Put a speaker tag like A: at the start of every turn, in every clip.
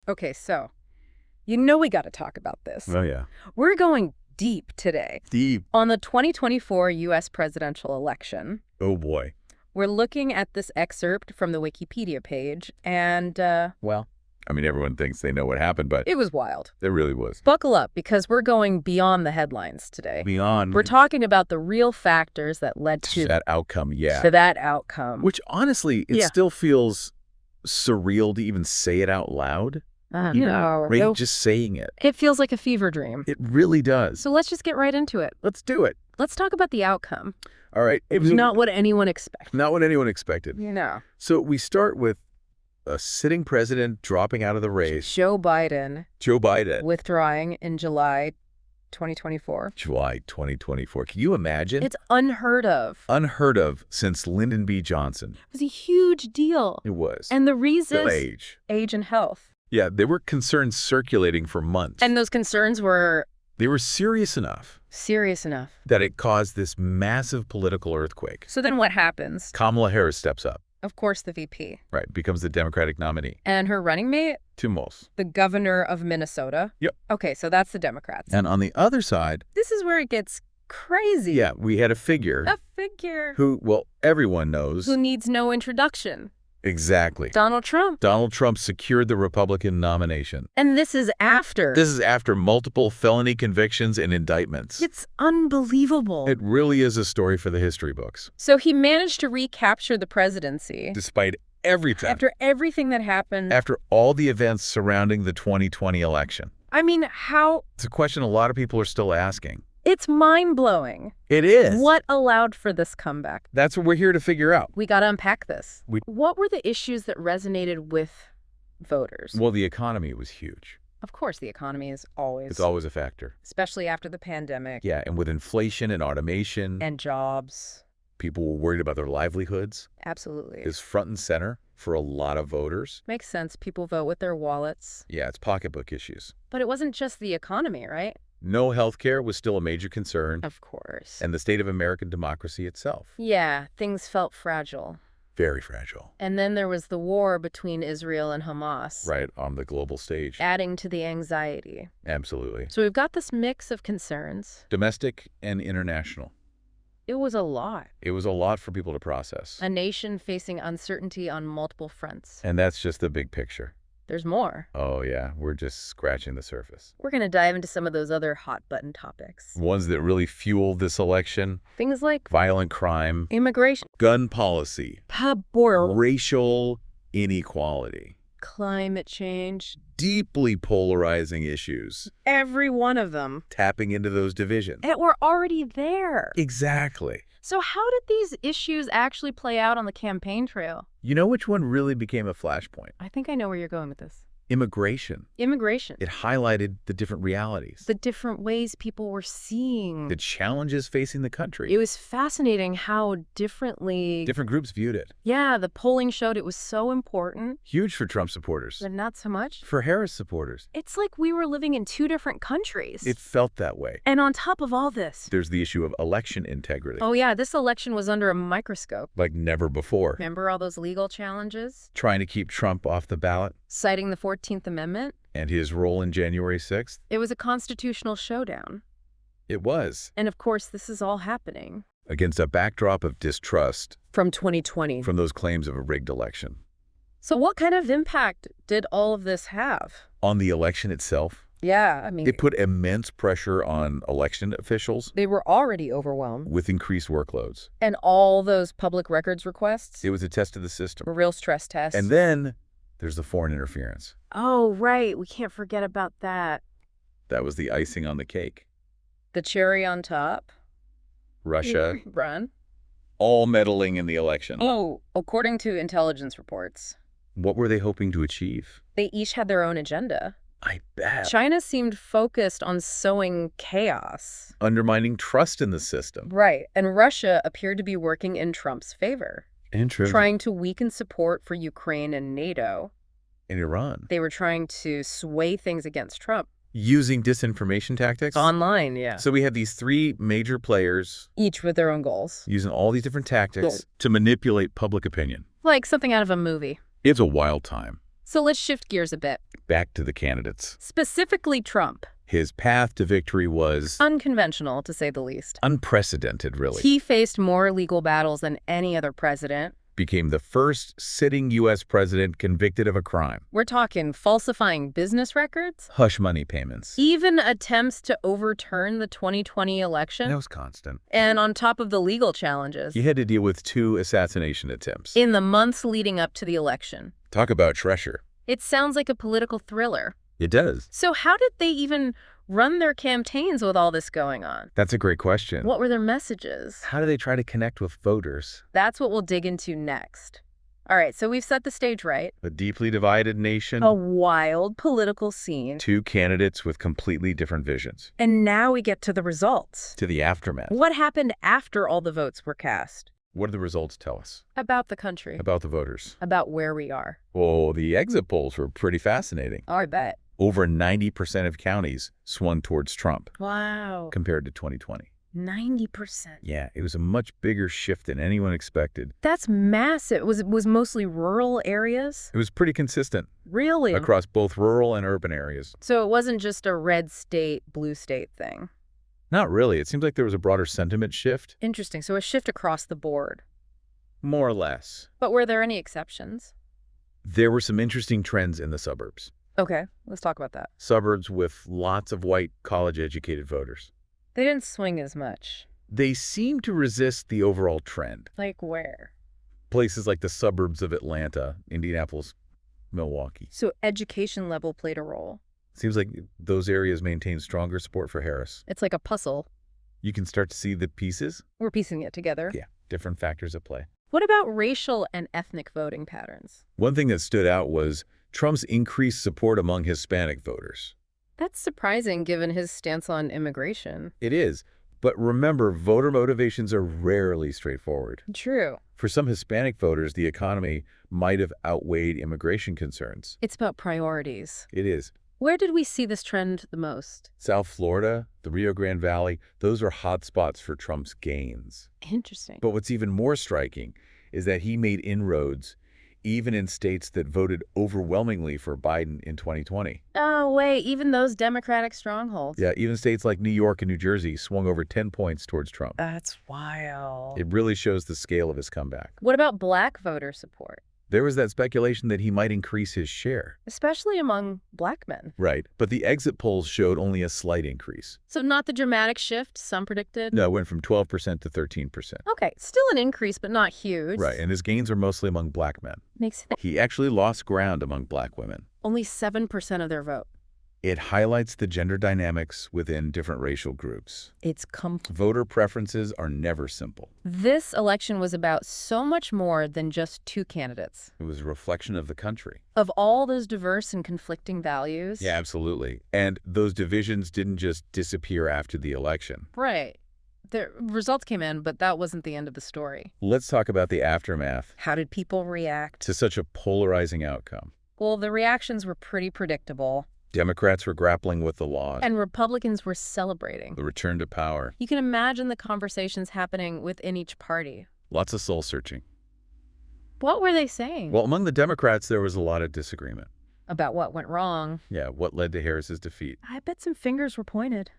A: Okay, so you know we got to talk about this.
B: Oh, yeah.
A: We're going deep today.
B: Deep.
A: On the 2024 U.S. presidential election.
B: Oh, boy.
A: We're looking at this excerpt from the Wikipedia page, and, well,
B: I mean, everyone thinks they know what happened, but
A: it was wild.
B: it really was.
A: Buckle up, because we're going beyond the headlines today.
B: Beyond
A: We're talking about the real factors that led to
B: that outcome, yeah.
A: to that outcome.
B: Which, honestly, it
A: Yeah.
B: still feels surreal to even say it out loud.
A: No.
B: Right? Just saying it.
A: It feels like a fever dream.
B: It really does.
A: So let's just get right into it.
B: Let's do it.
A: Let's talk about the outcome.
B: All right.
A: It was not what anyone expected.
B: Not what anyone expected.
A: No.
B: So we start with a sitting president dropping out of the race.
A: Joe Biden
B: Joe Biden.
A: withdrawing in July 2024.
B: July 2024. Can you imagine?
A: It's unheard of.
B: Unheard of since Lyndon B. Johnson.
A: It was a huge deal.
B: It was.
A: And the reason
B: Still age
A: and health.
B: Yeah, there were concerns circulating for months.
A: And those concerns were
B: they were serious enough
A: that
B: it caused this massive political earthquake.
A: So then what happens?
B: Kamala Harris steps up.
A: Of course, the VP.
B: Right, becomes the Democratic nominee.
A: And her running mate?
B: Tim Walz.
A: The governor of Minnesota.
B: Yep.
A: Okay, so that's the Democrats.
B: And on the other side,
A: This is where it gets crazy.
B: yeah, we had a figure who, well, everyone knows.
A: who needs no introduction.
B: Exactly.
A: Donald Trump.
B: Donald Trump secured the Republican nomination.
A: And this is after.
B: This is after multiple felony convictions and indictments.
A: It's unbelievable.
B: It really is a story for the history books.
A: So he managed to recapture the presidency.
B: Despite everything.
A: After everything that happened.
B: After all the events surrounding the 2020 election.
A: I mean, how?
B: It's a question a lot of people are still asking.
A: It's mind-blowing.
B: It is.
A: What allowed for this comeback?
B: That's what we're here to figure out.
A: We got to unpack this.
B: We-
A: What were the issues that resonated with voters?
B: Well, the economy was huge.
A: Of course, the economy is always,
B: It's always a factor.
A: especially after the pandemic.
B: Yeah, and with inflation and automation,
A: And jobs.
B: people were worried about their livelihoods.
A: Absolutely.
B: Is front and center for a lot of voters.
A: Makes sense. People vote with their wallets.
B: Yeah, it's pocketbook issues.
A: But it wasn't just the economy, right?
B: No health care was still a major concern,
A: Of course.
B: and the state of American democracy itself.
A: Yeah, things felt fragile.
B: Very fragile.
A: And then there was the war between Israel and Hamas.
B: Right, on the global stage.
A: Adding to the anxiety.
B: Absolutely.
A: So we've got this mix of concerns.
B: Domestic and international.
A: It was a lot.
B: It was a lot for people to process.
A: A nation facing uncertainty on multiple fronts.
B: And that's just the big picture.
A: There's more.
B: Oh, yeah, we're just scratching the surface.
A: We're going to dive into some of those other hot-button topics.
B: Ones that really fueled this election:
A: Things like
B: violent crime,
A: immigration,
B: gun policy, racial inequality,
A: climate change.
B: deeply polarizing issues,
A: Every one of them.
B: tapping into those divisions.
A: And we're already there.
B: Exactly.
A: So how did these issues actually play out on the campaign trail?
B: You know which one really became a flashpoint?
A: I think I know where you're going with this.
B: Immigration.
A: Immigration.
B: It highlighted the different realities,
A: The different ways people were seeing.
B: the challenges facing the country.
A: It was fascinating how differently.
B: Different groups viewed it.
A: Yeah, the polling showed it was so important,
B: Huge for Trump supporters.
A: but not so much.
B: For Harris supporters.
A: It's like we were living in two different countries.
B: It felt that way.
A: And on top of all this.
B: There's the issue of election integrity.
A: Oh yeah, this election was under a microscope.
B: Like never before.
A: Remember all those legal challenges?
B: Trying to keep Trump off the ballot
A: Citing the 14th Amendment?
B: and his role in January 6th.
A: It was a constitutional showdown.
B: It was.
A: And of course, this is all happening.
B: Against a backdrop of distrust
A: From 2020.
B: from those claims of a rigged election.
A: So what kind of impact did all of this have?
B: On the election itself,
A: Yeah, I mean,
B: it put immense pressure on election officials
A: they were already overwhelmed.
B: with increased workloads.
A: And all those public records requests
B: It was a test of the system.
A: were real stress tests.
B: And then there's the foreign interference.
A: Oh, right. We can't forget about that.
B: That was the icing on the cake.
A: The cherry on top.
B: Russia,
A: Run.
B: all meddling in the election.
A: Oh, according to intelligence reports,
B: What were they hoping to achieve?
A: they each had their own agenda.
B: I bet.
A: China seemed focused on sowing chaos.
B: Undermining trust in the system.
A: Right. And Russia appeared to be working in Trump's favor,
B: Interesting.
A: trying to weaken support for Ukraine and NATO.
B: In Iran.
A: They were trying to sway things against Trump.
B: Using disinformation tactics?
A: Online, yeah.
B: So we have these three major players
A: Each with their own goals.
B: using all these different tactics to manipulate public opinion.
A: Like something out of a movie.
B: It's a wild time.
A: So let's shift gears a bit.
B: Back to the candidates.
A: Specifically Trump.
B: His path to victory was
A: Unconventional, to say the least.
B: unprecedented, really.
A: He faced more legal battles than any other president.
B: Became the first sitting U.S. president convicted of a crime.
A: We're talking falsifying business records,
B: Hush money payments.
A: even attempts to overturn the 2020 election,
B: That was constant.
A: and on top of the legal challenges
B: He had to deal with 2 assassination attempts.
A: in the months leading up to the election.
B: Talk about treasure.
A: It sounds like a political thriller.
B: It does.
A: So how did they even run their campaigns with all this going on?
B: That's a great question.
A: What were their messages?
B: How do they try to connect with voters?
A: That's what we'll dig into next. All right, so we've set the stage right.
B: A deeply divided nation.
A: A wild political scene.
B: 2 candidates with completely different visions.
A: And now we get to the results.
B: To the aftermath.
A: What happened after all the votes were cast?
B: What do the results tell us
A: About the country.
B: about the voters?
A: About where we are.
B: Well, the exit polls were pretty fascinating.
A: Oh, I bet.
B: Over 90% of counties swung towards Trump
A: Wow.
B: compared to 2020.
A: 90%.
B: Yeah, it was a much bigger shift than anyone expected.
A: That's massive. Was mostly rural areas?
B: It was pretty consistent
A: Really?
B: across both rural and urban areas.
A: So it wasn't just a red state, blue state thing.
B: Not really. It seems like there was a broader sentiment shift.
A: Interesting. So a shift across the board.
B: More or less.
A: But were there any exceptions?
B: There were some interesting trends in the suburbs.
A: Okay, let's talk about that.
B: Suburbs with lots of white, college-educated voters.
A: They didn't swing as much.
B: They seem to resist the overall trend.
A: Like where?
B: Places like the suburbs of Atlanta, Indianapolis, Milwaukee.
A: So education level played a role.
B: Seems like those areas maintain stronger support for Harris.
A: It's like a puzzle.
B: You can start to see the pieces.
A: We're piecing it together.
B: Yeah, different factors at play.
A: What about racial and ethnic voting patterns?
B: One thing that stood out was Trump's increased support among Hispanic voters.
A: That's surprising given his stance on immigration.
B: It is. But remember, voter motivations are rarely straightforward.
A: True.
B: For some Hispanic voters, the economy might have outweighed immigration concerns.
A: It's about priorities.
B: It is.
A: Where did we see this trend the most?
B: South Florida, the Rio Grande Valley, those are hotspots for Trump's gains.
A: Interesting.
B: But what's even more striking is that he made inroads even in states that voted overwhelmingly for Biden in 2020.
A: Oh, wait, even those Democratic strongholds.
B: Yeah, even states like New York and New Jersey swung over 10 points towards Trump.
A: That's wild.
B: It really shows the scale of his comeback.
A: What about black voter support?
B: There was that speculation that he might increase his share.
A: Especially among black men.
B: Right, but the exit polls showed only a slight increase.
A: So not the dramatic shift some predicted?
B: No, it went from 12% to 13%.
A: Okay, still an increase, but not huge.
B: Right, and his gains are mostly among black men.
A: Makes sense.
B: He actually lost ground among black women.
A: Only 7% of their vote.
B: It highlights the gender dynamics within different racial groups.
A: It's
B: Voter preferences are never simple.
A: This election was about so much more than just 2 candidates.
B: It was a reflection of the country.
A: Of all those diverse and conflicting values.
B: Yeah, absolutely. And those divisions didn't just disappear after the election.
A: Right. The results came in, but that wasn't the end of the story.
B: Let's talk about the aftermath
A: How did people react?
B: to such a polarizing outcome.
A: Well, the reactions were pretty predictable,
B: Democrats were grappling with the loss,
A: and Republicans were celebrating.
B: the return to power,
A: You can imagine the conversations happening within each party.
B: lots of soul searching.
A: What were they saying?
B: Well, among the Democrats, there was a lot of disagreement.
A: About what went wrong.
B: Yeah, what led to Harris's defeat?
A: I bet some fingers were pointed.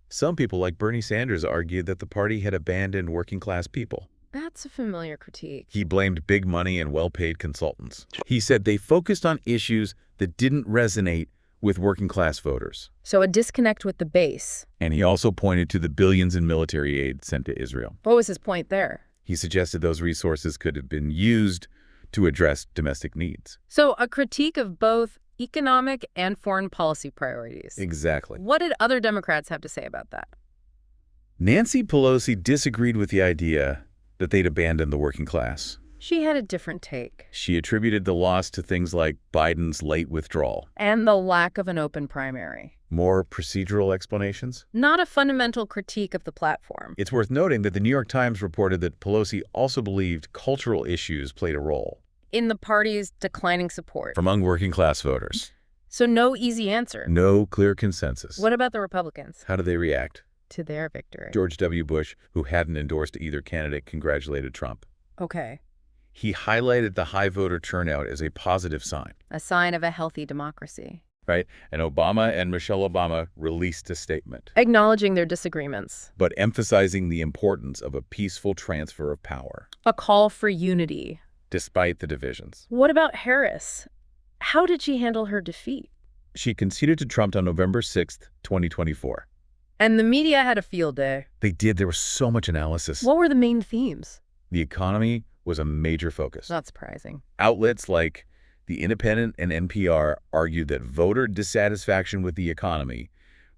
B: Some people, like Bernie Sanders, argued that the party had abandoned working-class people.
A: That's a familiar critique.
B: He blamed big money and well-paid consultants. He said they focused on issues that didn't resonate with working-class voters.
A: So a disconnect with the base.
B: And he also pointed to the billions in military aid sent to Israel.
A: What was his point there?
B: He suggested those resources could have been used to address domestic needs.
A: So a critique of both economic and foreign policy priorities.
B: Exactly.
A: What did other Democrats have to say about that?
B: Nancy Pelosi disagreed with the idea that they'd abandoned the working class.
A: She had a different take.
B: She attributed the loss to things like Biden's late withdrawal.
A: And the lack of an open primary.
B: More procedural explanations?
A: Not a fundamental critique of the platform.
B: It's worth noting that the New York Times reported that Pelosi also believed cultural issues played a role
A: In the party's declining support.
B: among working-class voters.
A: So no easy answer.
B: No clear consensus.
A: What about the Republicans?
B: How did they react?
A: To their victory.
B: George W. Bush, who hadn't endorsed either candidate, congratulated Trump.
A: Okay.
B: He highlighted the high voter turnout as a positive sign.
A: a sign of a healthy democracy.
B: right? And Obama and Michelle Obama released a statement,
A: Acknowledging their disagreements.
B: but emphasizing the importance of a peaceful transfer of power,
A: A call for unity.
B: despite the divisions.
A: What about Harris? How did she handle her defeat?
B: She conceded to Trump on November 6th, 2024.
A: And the media had a field day.
B: They did. There was so much analysis.
A: What were the main themes?
B: The economy was a major focus.
A: Not surprising.
B: Outlets like The Independent and NPR argued that voter dissatisfaction with the economy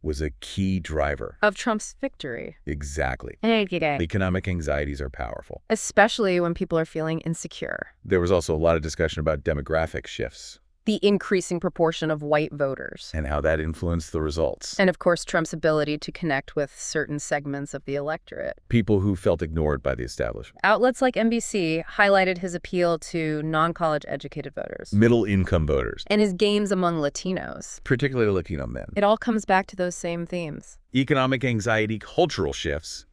B: was a key driver.
A: Of Trump's victory.
B: Exactly.
A: Okay.
B: Economic anxieties are powerful.
A: Especially when people are feeling insecure.
B: There was also a lot of discussion about demographic shifts
A: The increasing proportion of white voters.
B: and how that influenced the results.
A: And of course, Trump's ability to connect with certain segments of the electorate.
B: People who felt ignored by the establishment.
A: Outlets like NBC highlighted his appeal to non-college educated voters
B: Middle-income voters,
A: and his gains among Latinos.
B: particularly Latino men.
A: It all comes back to those same themes.
B: Economic anxiety, cultural shifts,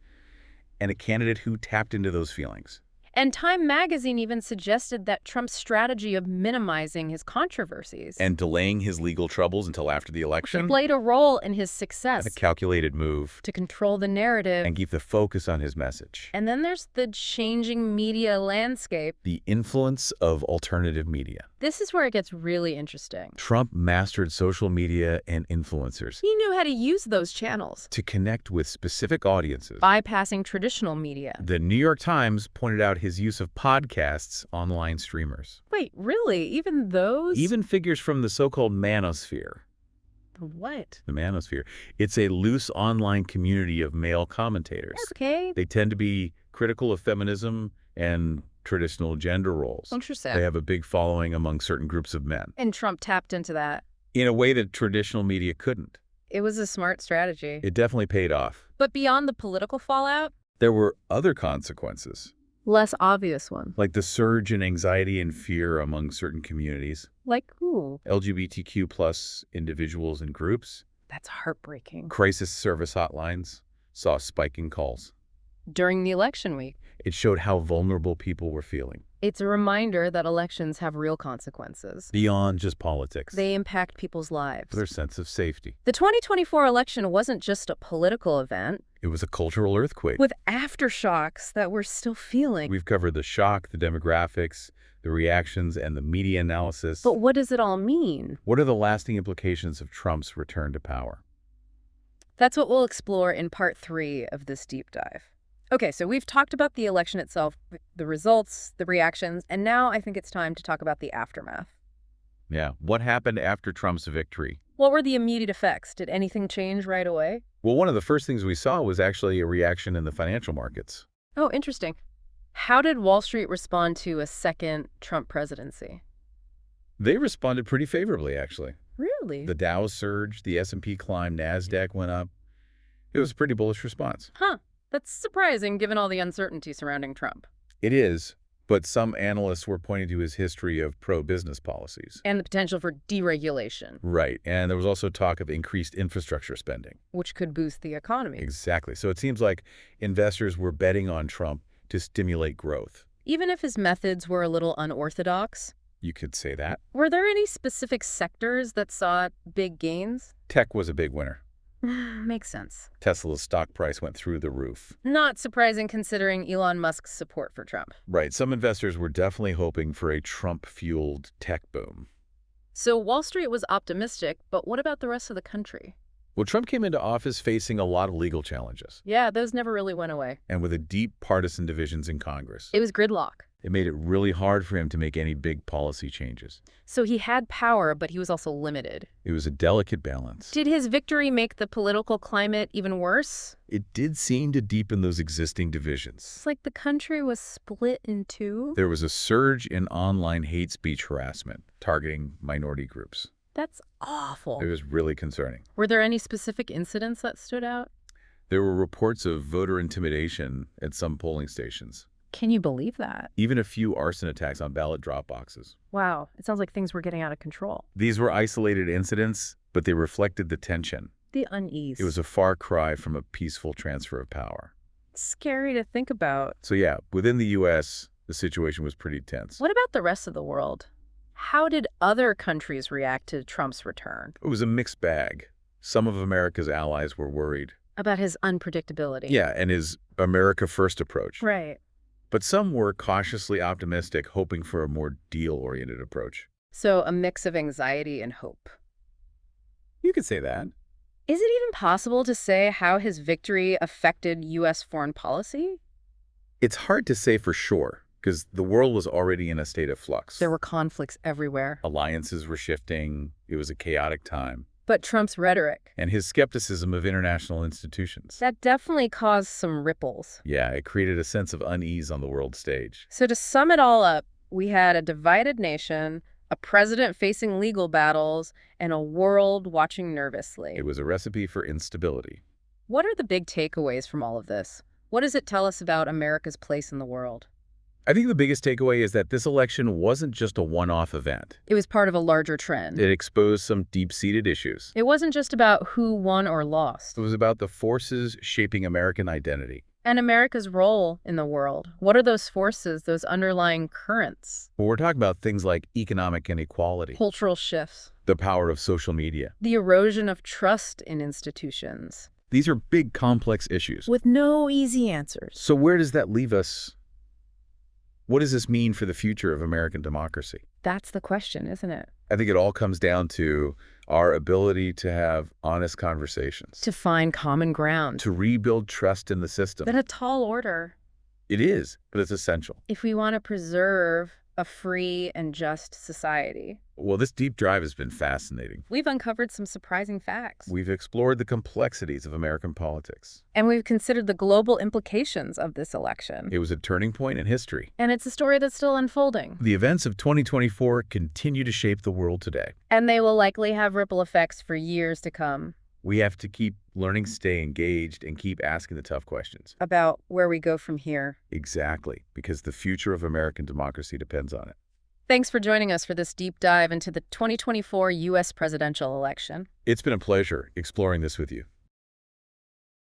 B: and a candidate who tapped into those feelings.
A: And Time magazine even suggested that Trump's strategy of minimizing his controversies
B: And delaying his legal troubles until after the election,
A: played a role in his success
B: a calculated move,
A: to control the narrative.
B: and keep the focus on his message.
A: And then there's the changing media landscape.
B: The influence of alternative media.
A: This is where it gets really interesting.
B: Trump mastered social media and influencers
A: He knew how to use those channels,
B: to connect with specific audiences.
A: bypassing traditional media.
B: The New York Times pointed out his use of podcasts, online streamers.
A: Wait, really? Even those?
B: Even figures from the so-called manosphere.
A: What?
B: The manosphere. It's a loose online community of male commentators.
A: Okay.
B: They tend to be critical of feminism and traditional gender roles.
A: Interesting.
B: They have a big following among certain groups of men,
A: And Trump tapped into that.
B: in a way that traditional media couldn't.
A: It was a smart strategy.
B: It definitely paid off.
A: But beyond the political fallout,
B: There were other consequences,
A: less obvious ones.
B: like the surge in anxiety and fear among certain communities,
A: Like who?
B: LGBTQ plus individuals and groups.
A: That's heartbreaking.
B: Crisis service hotlines saw spiking calls.
A: During the election week,
B: It showed how vulnerable people were feeling,
A: it's a reminder that elections have real consequences.
B: beyond just politics,
A: They impact people's lives.
B: their sense of safety.
A: The 2024 election wasn't just a political event
B: It was a cultural earthquake.
A: with aftershocks that we're still feeling.
B: We've covered the shock, the demographics, the reactions, and the media analysis.
A: But what does it all mean?
B: What are the lasting implications of Trump's return to power?
A: That's what we'll explore in part 3 of this deep dive. Okay, so we've talked about the election itself, the results, the reactions, and now I think it's time to talk about the aftermath.
B: Yeah. What happened after Trump's victory?
A: What were the immediate effects? Did anything change right away?
B: Well, one of the first things we saw was actually a reaction in the financial markets.
A: Oh, interesting. How did Wall Street respond to a second Trump presidency?
B: They responded pretty favorably, actually.
A: Really?
B: The Dow surged, the S&P climbed, NASDAQ went up. It was a pretty bullish response.
A: Huh. That's surprising given all the uncertainty surrounding Trump.
B: It is, but some analysts were pointing to his history of pro-business policies.
A: And the potential for deregulation,
B: Right, and there was also talk of increased infrastructure spending.
A: which could boost the economy.
B: Exactly. So it seems like investors were betting on Trump to stimulate growth.
A: Even if his methods were a little unorthodox,
B: You could say that.
A: were there any specific sectors that saw big gains?
B: Tech was a big winner.
A: Makes sense.
B: Tesla's stock price went through the roof.
A: Not surprising considering Elon Musk's support for Trump.
B: Right, some investors were definitely hoping for a Trump-fueled tech boom.
A: So Wall Street was optimistic, but what about the rest of the country?
B: Well, Trump came into office facing a lot of legal challenges
A: Yeah, those never really went away.
B: and with a deep partisan divisions in Congress.
A: It was gridlock.
B: It made it really hard for him to make any big policy changes.
A: So he had power, but he was also limited.
B: It was a delicate balance.
A: Did his victory make the political climate even worse?
B: It did seem to deepen those existing divisions.
A: It's like the country was split in two.
B: There was a surge in online hate speech harassment targeting minority groups.
A: That's awful.
B: It was really concerning.
A: Were there any specific incidents that stood out?
B: There were reports of voter intimidation at some polling stations.
A: Can you believe that?
B: Even a few arson attacks on ballot drop boxes.
A: Wow, it sounds like things were getting out of control.
B: These were isolated incidents, but they reflected the tension.
A: The unease.
B: It was a far cry from a peaceful transfer of power.
A: scary to think about.
B: So yeah, within the U.S., the situation was pretty tense.
A: What about the rest of the world? How did other countries react to Trump's return?
B: It was a mixed bag. Some of America's allies were worried.
A: About his unpredictability.
B: Yeah, and his America First approach.
A: Right.
B: But some were cautiously optimistic, hoping for a more deal-oriented approach.
A: So a mix of anxiety and hope.
B: You could say that.
A: Is it even possible to say how his victory affected U.S. foreign policy?
B: It's hard to say for sure, because the world was already in a state of flux.
A: There were conflicts everywhere.
B: Alliances were shifting. It was a chaotic time.
A: But Trump's rhetoric,
B: And his skepticism of international institutions.
A: that definitely caused some ripples.
B: Yeah, it created a sense of unease on the world stage.
A: So to sum it all up, we had a divided nation, a president facing legal battles, and a world watching nervously.
B: It was a recipe for instability.
A: What are the big takeaways from all of this? What does it tell us about America's place in the world?
B: I think the biggest takeaway is that this election wasn't just a one-off event.
A: It was part of a larger trend.
B: It exposed some deep-seated issues.
A: It wasn't just about who won or lost,
B: It was about the forces shaping American identity.
A: and America's role in the world. What are those forces, those underlying currents?
B: Well, we're talking about things like economic inequality,
A: Cultural shifts,
B: the power of social media.
A: the erosion of trust in institutions.
B: These are big, complex issues.
A: With no easy answers.
B: So where does that leave us? What does this mean for the future of American democracy?
A: That's the question, isn't it?
B: I think it all comes down to our ability to have honest conversations,
A: To find common ground.
B: to rebuild trust in the system.
A: That's a tall order
B: It is, but it's essential.
A: if we want to preserve a free and just society.
B: Well, this deep dive has been fascinating.
A: We've uncovered some surprising facts.
B: We've explored the complexities of American politics.
A: And we've considered the global implications of this election.
B: It was a turning point in history.
A: And it's a story that's still unfolding.
B: The events of 2024 continue to shape the world today.
A: And they will likely have ripple effects for years to come
B: We have to keep learning, stay engaged, and keep asking the tough questions.
A: about where we go from here.
B: Exactly, because the future of American democracy depends on it.
A: Thanks for joining us for this deep dive into the 2024 U.S. presidential election.
B: It's been a pleasure exploring this with you.